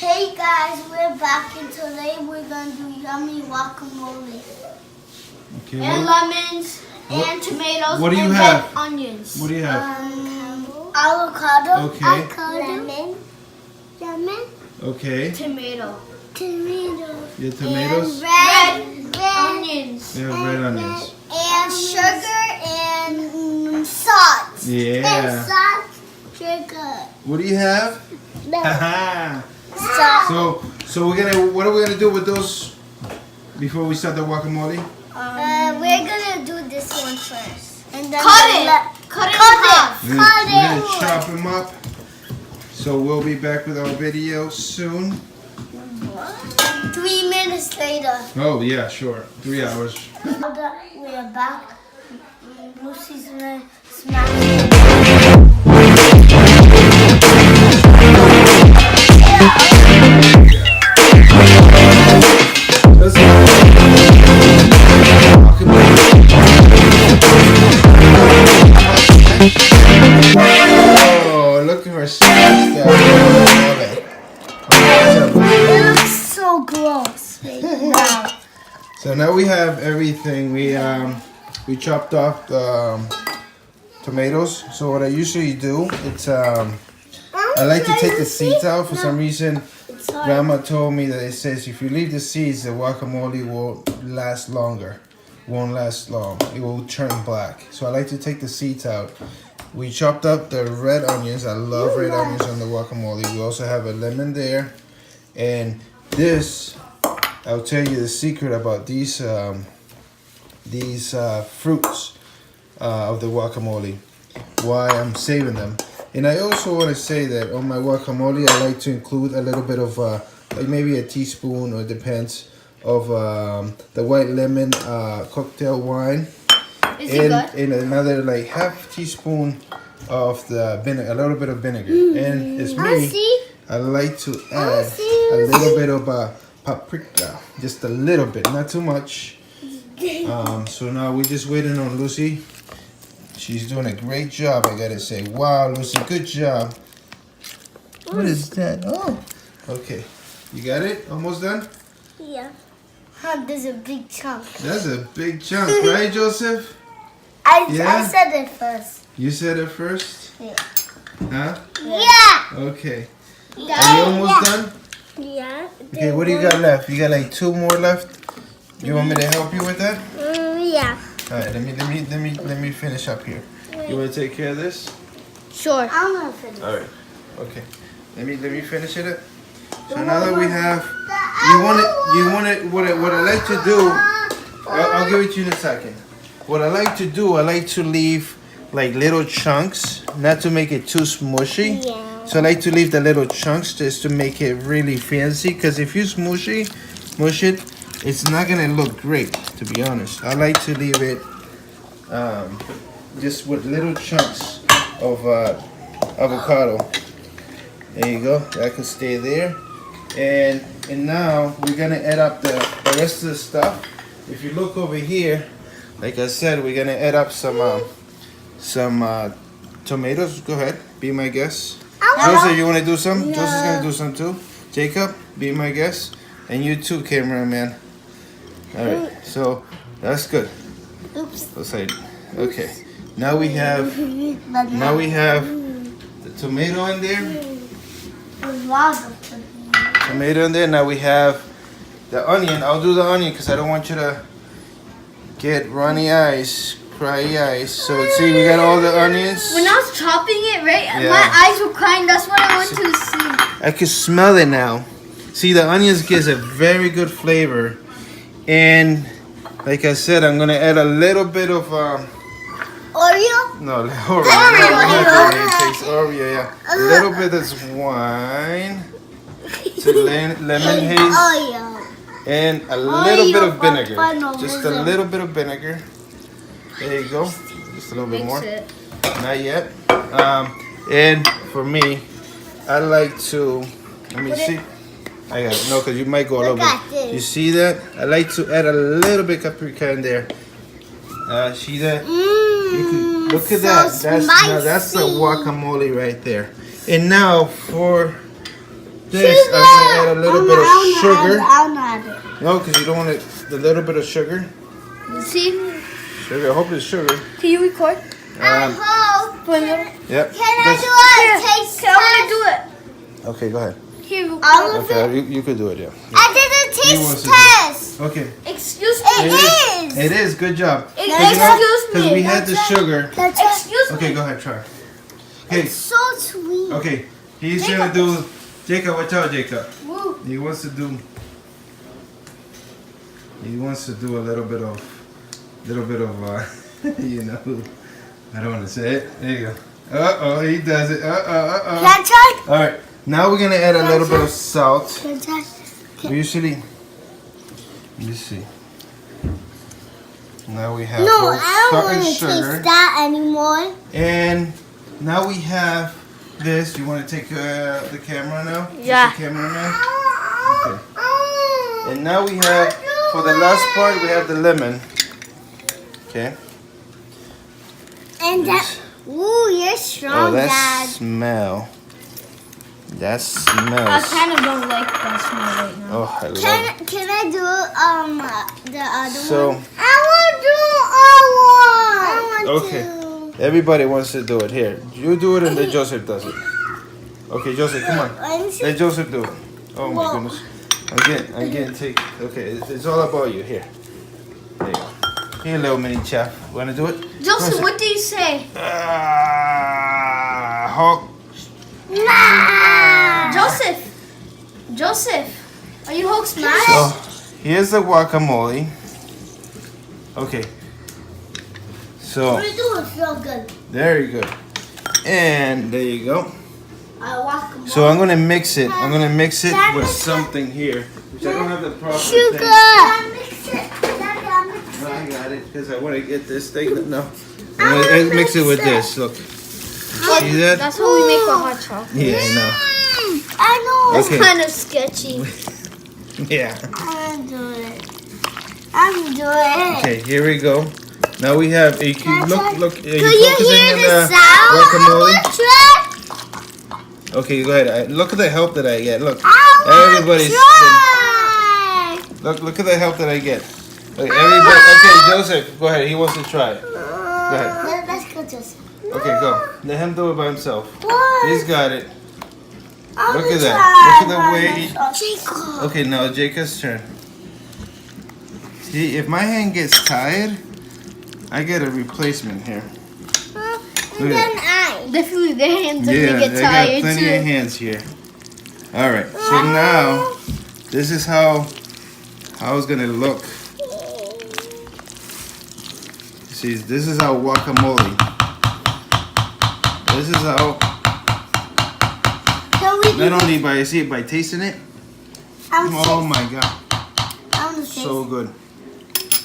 Hey guys, we're back and today we're gonna do yummy guacamole. Okay. And lemons and tomatoes what do you and have? red onions. What do you have? Avocado. Okay. Lemon. Okay. Tomato. Your tomatoes? And red onions. Yeah, red onions. And sugar and salt. Yeah. And salt, sugar. What do you have? Haha. Salt. So what are we gonna do with those before we start the guacamole? We're gonna do this one first. And then Cut it in half. We're gonna chop them up. So we'll be back with our video soon. 3 minutes later. Oh yeah, sure. 3 hours. We are back. Lucy's gonna smash it. Oh, look at her smash that. It looks so gross. Wow. So now we have everything. We chopped off the tomatoes. So what I usually do, it's I like to take the seeds out. For some reason, Grandma told me that it says if you leave the seeds, the guacamole will last longer. Won't last long. It will turn black. So I like to take the seeds out. We chopped up the red onions. I love red onions on the guacamole. We also have a lemon there. And this, I'll tell you the secret about these fruits of the guacamole. Why I'm saving them. And I also want to say that on my guacamole, I like to include a little bit of like maybe a teaspoon, or it depends, of the white lemon cocktail wine. Is it good? And another like half teaspoon of the vinegar, a little bit of vinegar. And it's me, I like to add a little bit of paprika, just a little bit, not too much. So now we're just waiting on Lucy. She's doing a great job, I gotta say. Wow, Lucy, good job. What is that? Oh, okay. You got it? Almost done? Yeah. There's a big chunk. That's a big chunk, right, Joseph? I said it first. You said it first? Yeah. Huh? Yeah. Okay. Are you almost done? Yeah. Okay, what do you got left? You got like 2 more left? You want me to help you with that? Yeah. All right, let me finish up here. You want to take care of this? Sure. I'm gonna finish. All right. Okay. Let me finish it up. So now that we have, you want it. What I like to do, I'll give it to you in a second. What I like to do, I like to leave like little chunks, not to make it too smushy. Yeah. So I like to leave the little chunks just to make it really fancy. Because if you mush it, it's not gonna look great, to be honest. I like to leave it just with little chunks of avocado. There you go. That can stay there. And now we're gonna add up the rest of the stuff. If you look over here, like I said, we're gonna add up some tomatoes. Go ahead, be my guest. Joseph, you wanna do some? Yeah. Joseph's gonna do some too. Jacob, be my guest. And you too, cameraman. All right, so that's good. Oops. Let's say, okay. Now we have the tomato in there. Tomato in there. Now we have the onion. I'll do the onion because I don't want you to get runny eyes, cry eyes. So see, we got all the onions. When I was chopping it, right, Yeah. my eyes were crying. That's what I went to see. I can smell it now. See, the onions gives a very good flavor. And like I said, I'm gonna add a little bit of Oreo? no, Oreo. It takes Oreo, yeah. A little bit of wine, lemon haze, Oreo. and a little bit of Oreo, vinegar. Papa, Just a little bit of vinegar. There you go. Just a little bit more. Mix it. Not yet. And for me, I like to. Let me see. I got it. No, because you might go a little Look at bit. this. You see that? I like to add a little bit of paprika in there. See that? You can, look at that. That's the guacamole right there. And now for this, I'm gonna add a little bit of sugar. I'll not it. No, because you don't want it. A little bit of sugar. See? Sugar. I hope it's sugar. Can you record? I hope. Yep. Can I do a taste I want to do it. Okay, go ahead. Here, record. All of it? Okay, you could do it. Yeah. I did a He wants taste to do it. test. Okay. Excuse me. It is. It is. Good job. Excuse Because me. we had the sugar. Excuse me. Okay, go ahead. Try. Okay. It's so sweet. Okay. He's gonna do. Jacob, watch out, Jacob. Woo. He wants to do. He wants to do a little bit of, you know. I don't want to say it. There you go. He does it. Can I try? All right. Now we're gonna add a little bit of salt. Can I try? We usually. Let me see. Now we have No, both I salt don't and want to sugar. taste that anymore. And now we have this. You want to take the camera now? Yeah. The cameraman. Okay. And now we have, for the last part, we have the lemon. Okay. And that. Ooh, you're strong, Oh, that Dad. smell. That I smells. kind of don't like that smell right now. Oh, I love it. Can I do the other So- one? I want to do all one. I want Okay. to. Everybody wants to do it. Here, you do it and then Joseph does it. Okay, Joseph, come on. Let Joseph do it. Oh my Whoa. goodness. I'm getting take. Okay, it's all about you. Here. There you go. Here, little mini chef. Want to do it? Joseph, what do you say? Hawk. Joseph, are you Hulk smash? So, here's the guacamole. Okay. So, What are you doing? Feel good. there you go. And there you go. Guacamole. So I'm gonna mix it. I'm gonna mix it with something here, which I don't have the proper Sugar. thing. Mix it. Daddy, mix No, it. I got it because I want to get this thing. No, I'm gonna mix it with this. Look, see that? That's how we make a hot chocolate. Yeah, I know. I know. It's Okay. kind of sketchy. Yeah. I'm gonna do it. I'm gonna do it. Okay, here we go. Now we have. You can look. Are Do you you focusing hear on the the sound? guacamole? Try. Okay, go ahead. Look at the help that I get. Look, I wanna everybody's. try. Look at the help that I get. Look, everybody. Okay, Joseph, go ahead. He wants to try it. Go ahead. Let's go, Joseph. Okay, go. Let him do it by himself. What? He's got it. I'm Look at gonna that. try Look at the by way myself. Jacob. Okay, now Jacob's turn. See, if my hand gets tired, I get a replacement here. And then I. Definitely their hands are Yeah, gonna I get got tired plenty too. of hands here. All right, so now this is how it's gonna look. See, this is how guacamole. This is how. Can we do Not only by tasting it. I'm Oh my god, I'm the so good.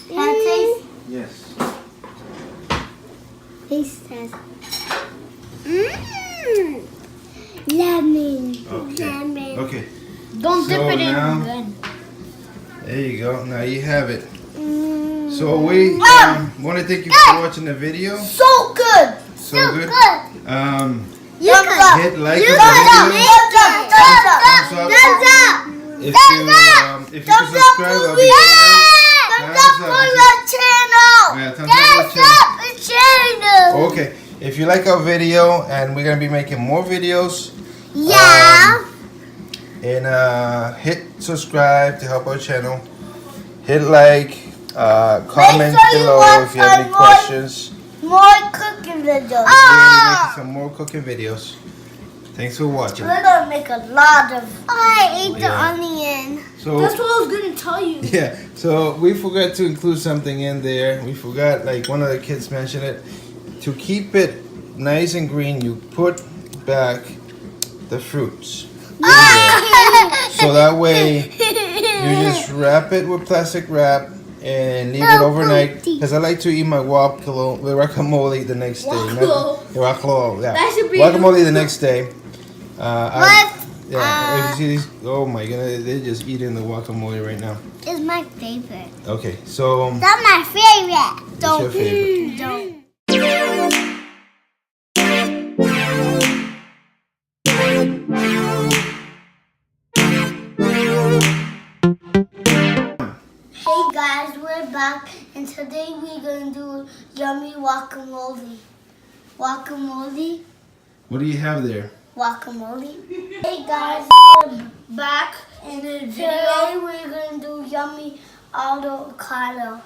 Can I taste? Yes. Taste test. Mmm. Lemon. Okay. Lemon. Okay. Don't dip So it in now- again. There you go. Now you have it. Mm. So we want to thank you for watching the video. So good. So good. You can. Hit like You on can. the Thumbs up. Thumbs up. Thumbs up. If you can subscribe, I'll be Thumbs up for the channel. Yeah, thumbs up for the Thumbs up the channel. Okay. If you like our video, and we're gonna be making more videos, Yeah. and hit subscribe to help our channel. Hit like, comment Make sure you below watch if you have any our questions. More cooking videos. We're gonna be making some more cooking videos. Thanks for watching. We're gonna make a lot of. I ate the Yeah. onion. So That's what I was gonna tell you. yeah, so we forgot to include something in there. We forgot, like one of the kids mentioned it. To keep it nice and green, you put back the fruits. So that way you just wrap it with plastic wrap and leave it overnight. Because I like to eat my guacamole the next day. Guacamole, yeah. That should be- Guacamole the next day. What? Yeah, if you see these, oh my goodness, they're just eating the guacamole right now. It's my favorite. Okay, so That's my favorite. what's your favorite? Don't. back, and today we're gonna do yummy guacamole. Guacamole, What do you have there? guacamole. Hey guys, we're back In the today we're gonna do yummy avocado.